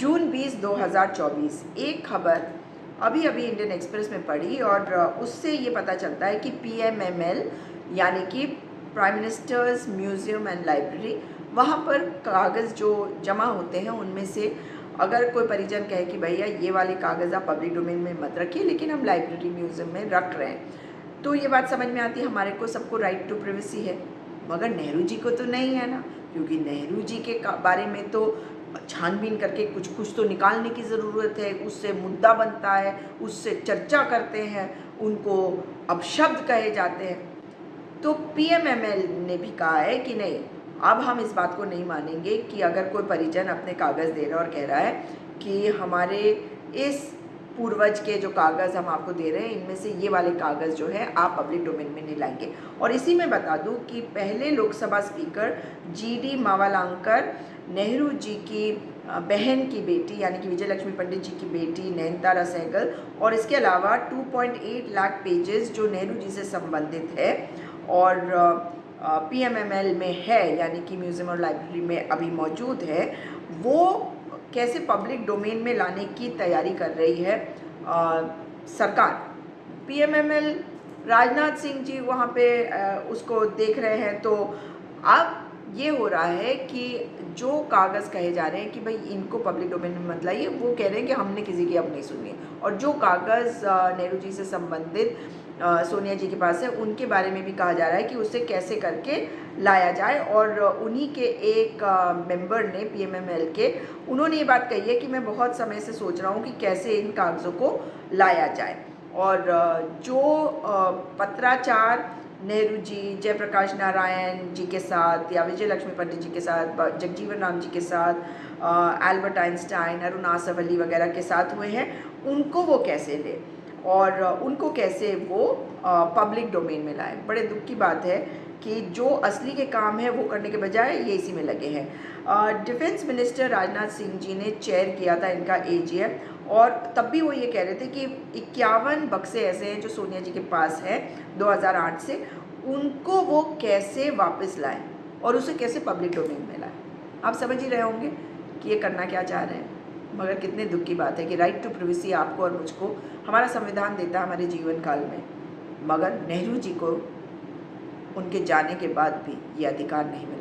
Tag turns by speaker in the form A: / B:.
A: जून 20, 2024 एक खबर अभी अभी इंडियन एक्सप्रेस में पढ़ी और उससे ये पता चलता है कि पीएमएमएल यानी कि prime ministers museum and library, वहाँ पर कागज़ जो जमा होते हैं उनमें से अगर कोई परिजन कहे कि भैया ये वाले कागज़ आप पब्लिक डोमेन में मत रखिए लेकिन हम लाइब्रेरी म्यूज़ियम में रख रहे हैं, तो ये बात समझ में आती है हमारे को सबको राइट टू प्रिवेसी है, मगर नेहरू जी को तो नहीं है ना, क्योंकि नेहरू जी के बारे में तो छानबीन करके कुछ तो निकालने की ज़रूरत है, उससे मुद्दा बनता है, उससे चर्चा करते हैं, उनको अपशब्द कहे जाते हैं। तो पीएमएमएल ने भी कहा है कि नहीं, अब हम इस बात को नहीं मानेंगे कि अगर कोई परिजन अपने कागज़ दे रहा है और कह रहा है कि हमारे इस पूर्वज के जो कागज़ हम आपको दे रहे हैं इनमें से ये वाले कागज़ जो है आप पब्लिक डोमेन में नहीं लाएंगे। और इसी में बता दूं कि पहले लोकसभा स्पीकर जीडी मावलांकर नेहरू जी की बहन की बेटी यानी कि विजय लक्ष्मी पंडित जी की बेटी नयनतारा सहगल और इसके अलावा 2.8 लाख पेजेस जो नेहरू जी से संबंधित है और पीएमएमएल में है यानी कि म्यूज़ियम और लाइब्रेरी में अभी मौजूद है, वो कैसे पब्लिक डोमेन में लाने की तैयारी कर रही है सरकार। पीएमएमएल राजनाथ सिंह जी वहाँ पे उसको देख रहे हैं, तो अब ये हो रहा है कि जो कागज़ कहे जा रहे हैं कि भाई इनको पब्लिक डोमेन में मत लाइए, वो कह रहे हैं कि हमने किसी की अब नहीं सुनी, और जो कागज़ नेहरू जी से संबंधित सोनिया जी के पास है उनके बारे में भी कहा जा रहा है कि उसे कैसे करके लाया जाए। और उन्हीं के एक मेंबर ने पीएमएमएल के, उन्होंने ये बात कही है कि मैं बहुत समय से सोच रहा हूँ कि कैसे इन कागज़ों को लाया जाए। और जो पत्राचार नेहरू जी, जयप्रकाश नारायण जी के साथ या विजय लक्ष्मी पंडित जी के साथ, जगजीवन राम जी के साथ, एल्बर्ट आइंस्टाइन, अरुण आसफ अली वगैरह के साथ हुए हैं, उनको वो कैसे ले और उनको कैसे वो पब्लिक डोमेन में लाए। बड़े दुख की बात है कि जो असली के काम है वो करने के बजाय ये इसी में लगे हैं। डिफेंस मिनिस्टर राजनाथ सिंह जी ने चेयर किया था इनका एजीएम, और तब भी वो ये कह रहे थे कि 51 बक्से ऐसे हैं जो सोनिया जी के पास है 2008 से, उनको वो कैसे वापस लाएं और उसे कैसे पब्लिक डोमेन में लाएं। आप समझ ही रहे होंगे कि ये करना क्या चाह रहे हैं, मगर कितने दुख की बात है कि राइट टू प्रिवेसी आपको और मुझको हमारा संविधान देता है हमारे जीवन काल में, मगर नेहरू जी को उनके जाने के बाद भी ये अधिकार नहीं मिला।